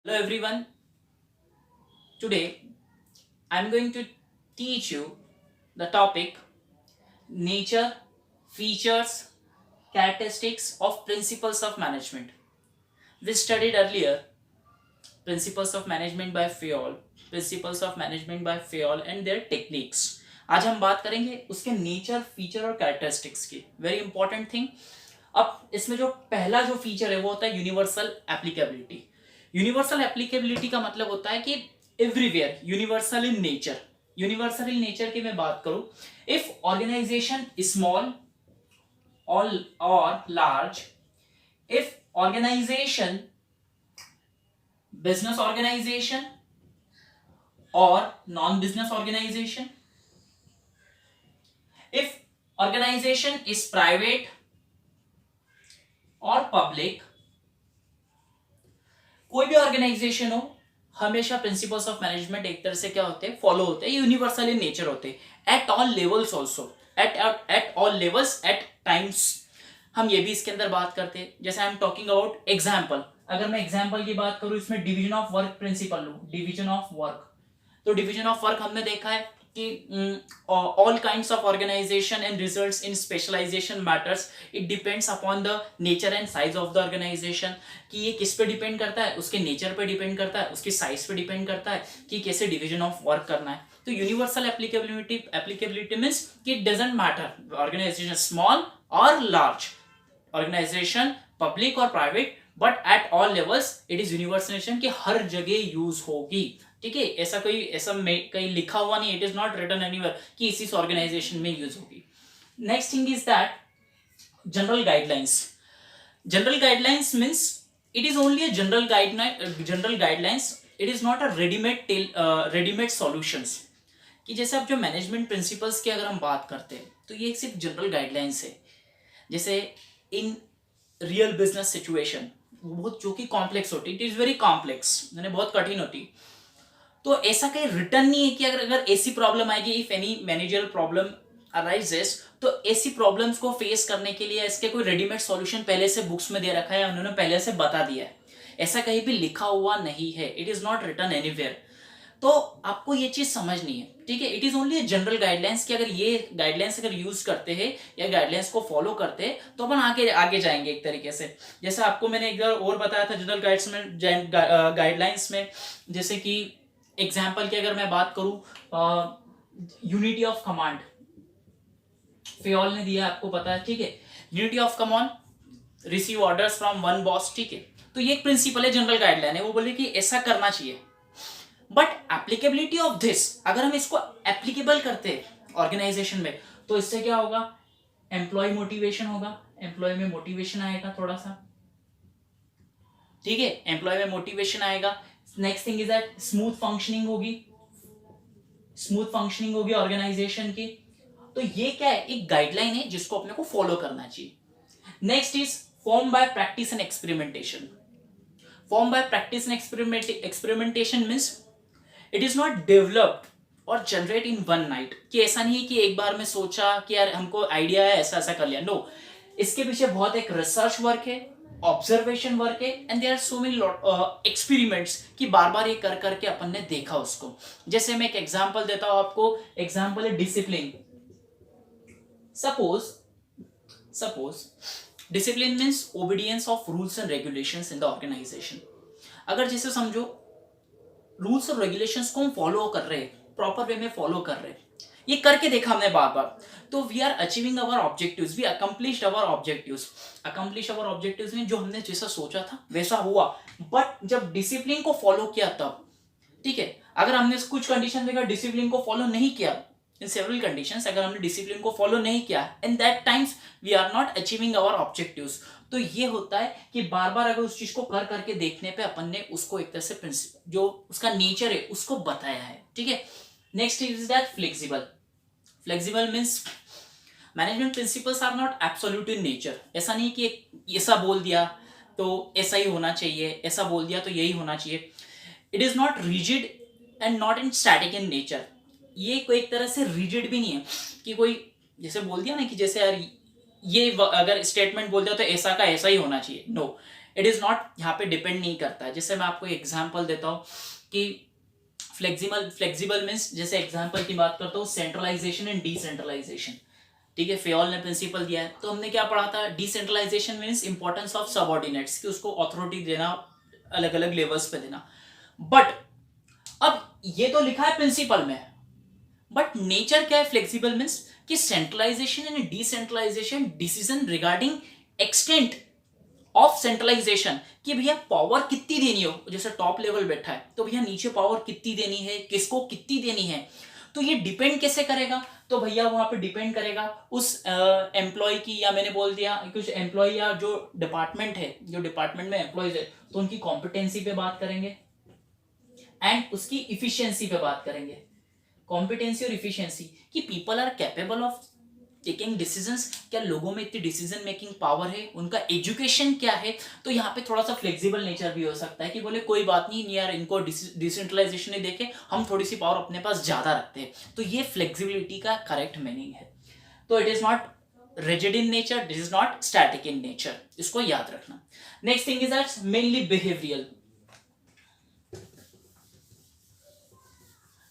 Hello everyone. Today I'm going to teach you the topic nature, features, characteristics of principles of management. We studied earlier principles of management by Fayol, principles of management by Fayol and their techniques. आज हम बात करेंगे उसके nature, feature और characteristics की. Very important thing. अब इसमें जो पहला जो फीचर है वो होता है यूनिवर्सल एप्लीकेबिलिटी. यूनिवर्सल एप्लीकेबिलिटी का मतलब होता है कि everywhere, universal in nature. Universal in nature की मैं बात करूं, इफ ऑर्गेनाइजेशन स्मॉल और large, if organization business organization or non-business organization, if organization is private or public, कोई भी ऑर्गेनाइजेशन हो, हमेशा प्रिंसिपल्स ऑफ मैनेजमेंट एक तरह से क्या होते हैं, फॉलो होते हैं, यूनिवर्सल इन नेचर होते हैं, at all levels also, at all levels, at times. हम ये भी इसके अंदर बात करते हैं. जैसे I am talking about example. अगर मैं एग्जाम्पल की बात करूं, इसमें डिवीजन ऑफ वर्क प्रिंसिपल लूं, डिवीजन ऑफ वर्क. तो डिवीजन ऑफ वर्क हमने देखा है कि all kinds of organization and results in specialization matters. It depends upon the nature and size of the organization. कि ये किस पे डिपेंड करता है, उसके नेचर पे डिपेंड करता है, उसकी साइज पे डिपेंड करता है कि कैसे डिवीजन ऑफ वर्क करना है. तो यूनिवर्सल एप्लीकेबिलिटी मीन्स कि it doesn't matter organization small और लार्ज, ऑर्गेनाइजेशन पब्लिक और private, but at all levels it is universalization कि हर जगह यूज होगी. ठीक है, ऐसा कहीं लिखा हुआ नहीं, it is not written anywhere कि इसी ऑर्गेनाइजेशन में यूज होगी. Next thing is that general guidelines. General guidelines means it is only a general guidelines, it is not a readymade solutions. कि जैसे आप जो मैनेजमेंट प्रिंसिपल्स की अगर हम बात करते हैं तो ये सिर्फ जनरल गाइडलाइंस है. जैसे इन रियल बिजनेस सिचुएशन बहुत जो कि कॉम्प्लेक्स होती है, इट इज वेरी कॉम्प्लेक्स, यानी बहुत कठिन होती. तो ऐसा कहीं रिटर्न नहीं है कि अगर ऐसी प्रॉब्लम आएगी, if any managerial problem arises, तो ऐसी प्रॉब्लम्स को फेस करने के लिए इसके कोई रेडीमेड सॉल्यूशन पहले से बुक्स में दे रखा है, उन्होंने पहले से बता दिया है. ऐसा कहीं भी लिखा हुआ नहीं है, it is not written anywhere. तो आपको ये चीज समझनी है. ठीक है, it is only general guidelines कि अगर ये गाइडलाइंस अगर यूज करते हैं या गाइडलाइंस को फॉलो करते हैं तो अपन आगे जाएंगे एक तरीके से. जैसे आपको मैंने एक बार और बताया था जनरल गाइडलाइंस में, जैसे कि एग्जाम्पल की अगर मैं बात करूं, यूनिटी ऑफ कमांड फेयोल ने दिया, आपको पता है. ठीक है, unity of command, receive orders from one boss. ठीक है, तो ये एक प्रिंसिपल है, जनरल गाइडलाइन है, वो बोले कि ऐसा करना चाहिए. बट एप्लीकेबिलिटी ऑफ दिस, अगर हम इसको एप्लीकेबल करते हैं ऑर्गेनाइजेशन में, तो इससे क्या होगा, एम्प्लॉय मोटिवेशन होगा, एम्प्लॉय में मोटिवेशन आएगा थोड़ा सा. ठीक है, एम्प्लॉय में मोटिवेशन आएगा. Next thing is that smooth functioning होगी ऑर्गेनाइजेशन की. तो ये क्या है, एक गाइडलाइन है जिसको अपने को फॉलो करना चाहिए. Next is form by practice and experimentation. Form by practice and experimentation means it is not developed और जनरेट इन वन नाइट. कि ऐसा नहीं है कि एक बार में सोचा कि यार हमको आइडिया है, ऐसा ऐसा कर लिया. नो, इसके पीछे बहुत एक रिसर्च वर्क है, ऑब्जर्वेशन वर्क है, and there are so many experiments कि बार बार ये कर करके अपन ने देखा उसको. जैसे मैं एक एग्जांपल देता हूं आपको. एग्जांपल है discipline. Suppose discipline means obedience of rules and regulations in the organization. अगर जैसे समझो रूल्स और रेगुलेशंस को हम फॉलो कर रहे हैं, प्रॉपर वे में फॉलो कर रहे हैं, ये करके देखा हमने बार बार, तो we are achieving our objectives, we accomplished our objectives में जो हमने जैसा सोचा था वैसा हुआ. बट जब डिसिप्लिन को फॉलो किया तब, ठीक है, अगर हमने कुछ कंडीशन में डिसिप्लिन को फॉलो नहीं किया, इन सेवरल कंडीशंस अगर हमने डिसिप्लिन को फॉलो नहीं किया, in that times we are not achieving our objectives. तो ये होता है कि बार बार अगर उस चीज को कर करके देखने पे अपन ने उसको एक तरह से प्रिंसिपल जो उसका नेचर है उसको बताया है. ठीक है, next is that flexible means management principles are not absolute in nature. ऐसा नहीं कि ऐसा बोल दिया तो ऐसा ही होना चाहिए, ऐसा बोल दिया तो यही होना चाहिए. It is not rigid and not in static in nature. ये कोई एक तरह से रिजिड भी नहीं है कि कोई जैसे बोल दिया ना कि जैसे यार ये अगर स्टेटमेंट बोल दिया तो ऐसा का ऐसा ही होना चाहिए. नो, इट इज नॉट, यहाँ पे डिपेंड नहीं करता है। जैसे मैं आपको एग्जांपल देता हूँ कि फ्लेक्सिबल मीन्स, जैसे एग्जांपल की बात करता हूँ, सेंट्रलाइजेशन एंड डिसेंट्रलाइजेशन। ठीक है, फेयोल ने प्रिंसिपल दिया है, तो हमने क्या पढ़ा था, decentralization means importance of subordinates, कि उसको अथॉरिटी देना, अलग अलग लेवल्स पे देना। बट अब ये तो लिखा है प्रिंसिपल में, बट नेचर क्या है फ्लेक्सिबल मीन्स, कि centralization and decentralization decision regarding extent of centralization, कि भैया पावर कितनी देनी हो, जैसे टॉप लेवल बैठा है तो भैया नीचे पावर कितनी देनी है, किसको कितनी देनी है, तो ये डिपेंड कैसे करेगा, तो भैया वहां पे डिपेंड करेगा उस एम्प्लॉय की, या मैंने बोल दिया कुछ एम्प्लॉय या जो डिपार्टमेंट है, जो डिपार्टमेंट में एम्प्लॉयज है, तो उनकी कॉम्पिटेंसी पे बात करेंगे एंड उसकी इफिशियंसी पे बात करेंगे। कॉम्पिटेंसी और इफिशियंसी, कि people are capable of taking decisions, क्या लोगों में इतनी डिसीजन मेकिंग पावर है, उनका एजुकेशन क्या है। तो यहाँ पे थोड़ा सा फ्लेक्सिबल नेचर भी हो सकता है कि बोले कोई बात नहीं यार, इनको डिसेंट्रलाइजेशन नहीं देके हम थोड़ी सी पावर अपने पास ज्यादा रखते हैं। तो ये फ्लेक्सिबिलिटी का करेक्ट मीनिंग है। तो it is not rigid in nature, this is not static in nature, इसको याद रखना। Next thing is that mainly behavioural.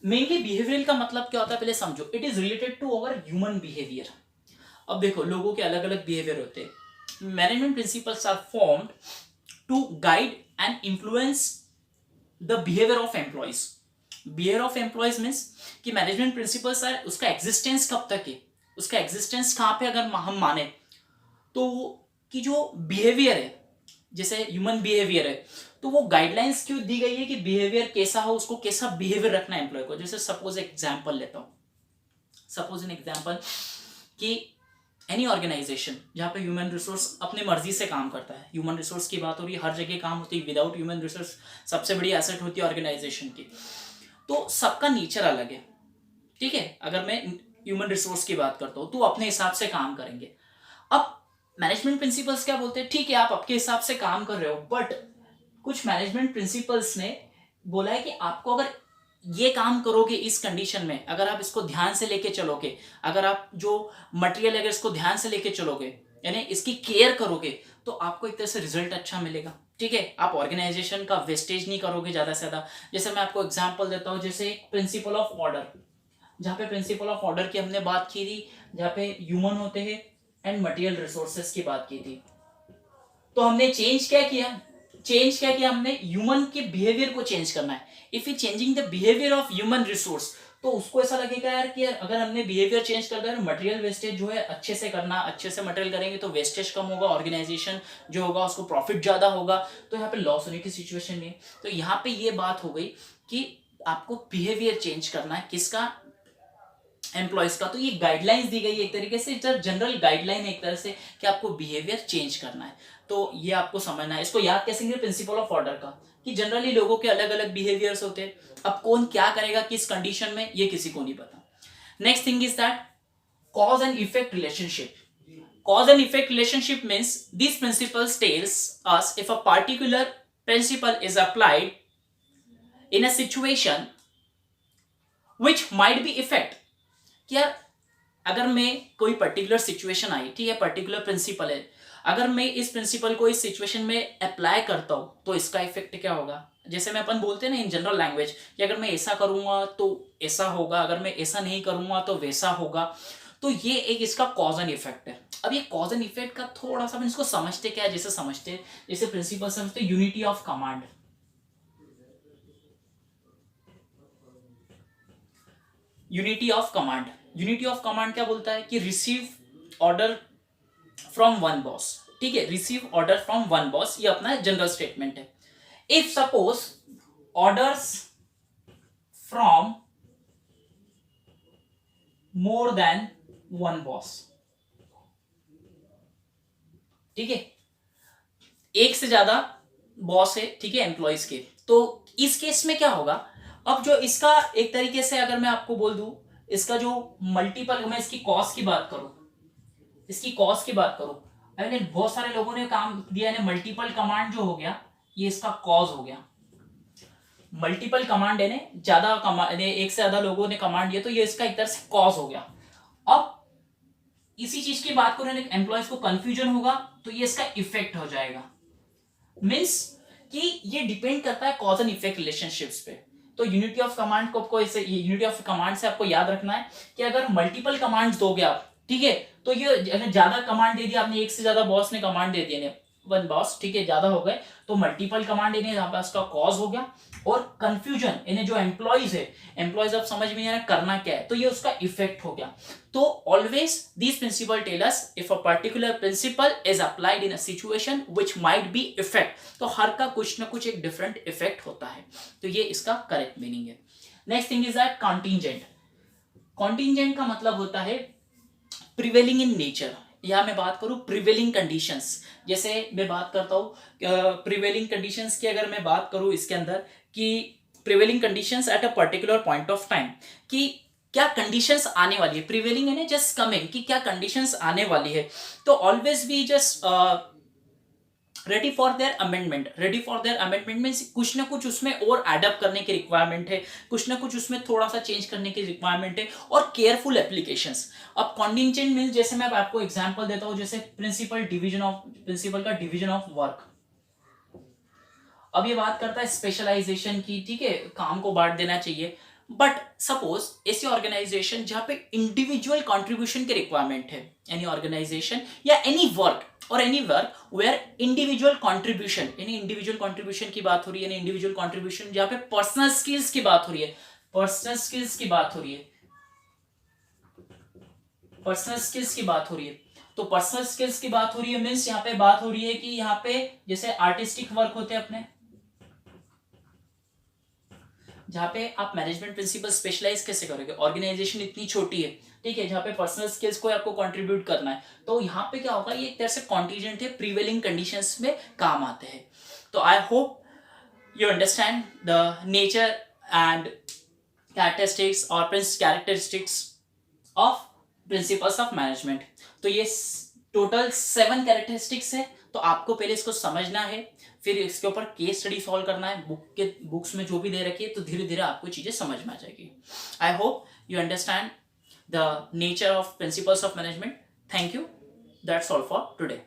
Mainly behavioural का मतलब क्या होता है पहले समझो। It is related to our human behaviour. अब देखो, लोगों के अलग अलग बिहेवियर होते हैं। Management principles are formed to guide and influence the behaviour of employees. Behaviour of employees means कि मैनेजमेंट प्रिंसिपल्स आर, उसका एग्जिस्टेंस कब तक है, उसका एग्जिस्टेंस कहाँ पे अगर हम माने तो, कि जो बिहेवियर है, जैसे ह्यूमन बिहेवियर है, तो वो गाइडलाइंस क्यों दी गई है कि बिहेवियर कैसा हो, उसको कैसा बिहेवियर रखना है एम्प्लॉय को। जैसे सपोज एग्जांपल लेता हूं, सपोज एन एग्जांपल कि एनी ऑर्गेनाइजेशन जहां पे ह्यूमन रिसोर्स अपने मर्जी से काम करता है, ह्यूमन रिसोर्स की बात हो रही है, हर जगह काम होती है, विदाउट ह्यूमन रिसोर्स सबसे बड़ी एसेट होती है ऑर्गेनाइजेशन की। तो सबका नेचर अलग है, ठीक है। अगर मैं ह्यूमन रिसोर्स की बात करता हूँ तो अपने हिसाब से काम करेंगे। अब मैनेजमेंट प्रिंसिपल्स क्या बोलते हैं, ठीक है आप आपके हिसाब से काम कर रहे हो, बट कुछ मैनेजमेंट प्रिंसिपल्स ने बोला है कि आपको अगर ये काम करोगे इस कंडीशन में, अगर आप इसको ध्यान से लेके चलोगे, अगर आप जो मटेरियल अगर इसको ध्यान से लेके चलोगे, यानी इसकी केयर करोगे, तो आपको एक तरह से रिजल्ट अच्छा मिलेगा। ठीक है, आप ऑर्गेनाइजेशन का वेस्टेज नहीं करोगे ज्यादा से ज्यादा। जैसे मैं आपको एग्जांपल देता हूँ, जैसे प्रिंसिपल ऑफ ऑर्डर, जहाँ पे प्रिंसिपल ऑफ ऑर्डर की हमने बात की थी, जहाँ पे ह्यूमन होते हैं एंड मटेरियल रिसोर्सेस की बात की थी। तो हमने चेंज क्या किया, हमने ह्यूमन के बिहेवियर को चेंज करना है। If you changing the behaviour of human resource, तो उसको ऐसा लगेगा यार कि अगर हमने बिहेवियर चेंज कर दिया, मटेरियल वेस्टेज जो है अच्छे से करना, अच्छे से मटेरियल करेंगे तो वेस्टेज कम होगा, ऑर्गेनाइजेशन जो होगा उसको प्रॉफिट ज्यादा होगा, तो यहाँ पे लॉस होने की सिचुएशन नहीं है। तो यहाँ पे ये बात हो गई कि आपको बिहेवियर चेंज करना है, किसका, एम्प्लॉयज का। तो ये गाइडलाइंस दी गई है एक तरीके से, जनरल गाइडलाइन है एक तरह से, कि आपको बिहेवियर चेंज करना है। तो ये आपको समझना है, इसको याद कैसे करेंगे, प्रिंसिपल ऑफ ऑर्डर का, कि जनरली लोगों के अलग अलग बिहेवियर्स होते हैं, अब कौन क्या करेगा किस कंडीशन में ये किसी को नहीं पता। Next thing is that cause and effect relationship. Cause and effect relationship means these principles tells us if a particular principle is applied in a situation which might be effect। क्या अगर मैं कोई पर्टिकुलर सिचुएशन आई, ठीक है, particular principal है, अगर मैं इस प्रिंसिपल को इस सिचुएशन में अप्लाई करता हूं तो इसका इफेक्ट क्या होगा। जैसे मैं अपन बोलते हैं ना इन जनरल लैंग्वेज कि अगर मैं ऐसा करूंगा तो ऐसा होगा, अगर मैं ऐसा नहीं करूंगा तो वैसा होगा। तो ये एक इसका कॉज एंड इफेक्ट है। अब ये कॉज एंड इफेक्ट का थोड़ा सा इसको समझते क्या है, जैसे समझते, जैसे प्रिंसिपल समझते unity of command. Unity of command, unity of command क्या बोलता है कि receive order from one boss. ठीक है, receive order from one boss, ये अपना जनरल स्टेटमेंट है। If suppose orders from more than one boss, ठीक है, एक से ज्यादा बॉस है, ठीक है, एम्प्लॉयज के, तो इस केस में क्या होगा। अब जो इसका एक तरीके से अगर मैं आपको बोल दूं, इसका जो मल्टीपल, मैं इसकी कॉस्ट की बात करूं, इसकी कॉस्ट की बात करूं, मैंने बहुत सारे लोगों ने काम दिया है, मल्टीपल कमांड जो हो गया ये इसका कॉज हो गया। मल्टीपल कमांड है, ज्यादा कमांड, एक से ज्यादा लोगों ने कमांड दिया, तो ये इसका एक तरह से कॉज हो गया। अब इसी चीज की बात करें, एम्प्लॉयज को कंफ्यूजन होगा तो ये इसका इफेक्ट हो जाएगा। मीन्स कि ये डिपेंड करता है कॉज एंड इफेक्ट रिलेशनशिप्स पे। तो यूनिटी ऑफ कमांड को आपको ऐसे, यूनिटी ऑफ कमांड से आपको याद रखना है कि अगर मल्टीपल कमांड्स दोगे आप, ठीक है, तो ये अगर ज्यादा कमांड दे दिया आपने, एक से ज्यादा बॉस ने कमांड दे दिए, वन बॉस, ठीक है, ज्यादा हो गए, तो मल्टीपल कमांड इन्हें यहाँ पे उसका कॉज हो गया। और कंफ्यूजन, इन्हें जो एम्प्लॉयज है, एम्प्लॉयज अब समझ में नहीं आ रहा करना क्या है, तो ये उसका इफेक्ट हो गया। तो always this principle tell us if a particular principle is applied in a situation which might be effect, तो हर का कुछ ना कुछ एक डिफरेंट इफेक्ट होता है। तो ये इसका करेक्ट मीनिंग है। Next thing is that contingent. Contingent का मतलब होता है प्रिवेलिंग इन नेचर, या मैं बात करूं प्रिवेलिंग कंडीशंस। जैसे मैं बात करता हूं प्रिवेलिंग कंडीशंस की, अगर मैं बात करूं इसके अंदर कि prevailing conditions at a particular point of time, कि क्या कंडीशंस आने वाली है, प्रिवेलिंग है जस्ट कमिंग, कि क्या कंडीशंस आने वाली है। तो always be just ready for their amendment. Ready for their amendment means कुछ ना कुछ उसमें और एडअप करने की रिक्वायरमेंट है, कुछ ना कुछ उसमें थोड़ा सा चेंज करने की रिक्वायरमेंट है, और केयरफुल एप्लीकेशंस। अब कॉन्टिंजेंट मीन्स, जैसे मैं आपको एग्जांपल देता हूं, जैसे प्रिंसिपल का डिवीजन ऑफ वर्क। अब ये बात करता है स्पेशलाइजेशन की, ठीक है, काम को बांट देना चाहिए। बट सपोज ऐसी ऑर्गेनाइजेशन जहां पे इंडिविजुअल कंट्रीब्यूशन की रिक्वायरमेंट है, एनी ऑर्गेनाइजेशन या एनी वर्क और any work where individual contribution, यानी इंडिविजुअल कंट्रीब्यूशन की बात हो रही है, यानी इंडिविजुअल कंट्रीब्यूशन जहां पे पर्सनल स्किल्स की बात हो रही है, पर्सनल स्किल्स की बात हो रही है, पर्सनल स्किल्स की बात हो रही है। तो पर्सनल स्किल्स की बात हो रही है मीन्स यहाँ पे बात हो रही है कि यहाँ पे जैसे आर्टिस्टिक वर्क होते हैं अपने, जहाँ पे आप मैनेजमेंट प्रिंसिपल स्पेशलाइज कैसे करोगे, ऑर्गेनाइजेशन इतनी छोटी है, ठीक है, जहाँ पे पर्सनल स्किल्स को आपको कंट्रीब्यूट करना है, तो यहाँ पे क्या होगा, ये एक तरह से कॉन्टीजेंट है, प्रीवेलिंग कंडीशंस में काम आते हैं। तो I hope you understand the nature and characteristics or characteristics of principles of management। तो ये टोटल 7 कैरेक्टरिस्टिक्स है। तो आपको पहले इसको समझना है, फिर इसके ऊपर केस स्टडी सॉल्व करना है, बुक्स में जो भी दे रखी है, तो धीरे धीरे आपको चीजें समझ में आ जाएगी। I hope you understand the nature of principles of management. Thank you, that's all for today.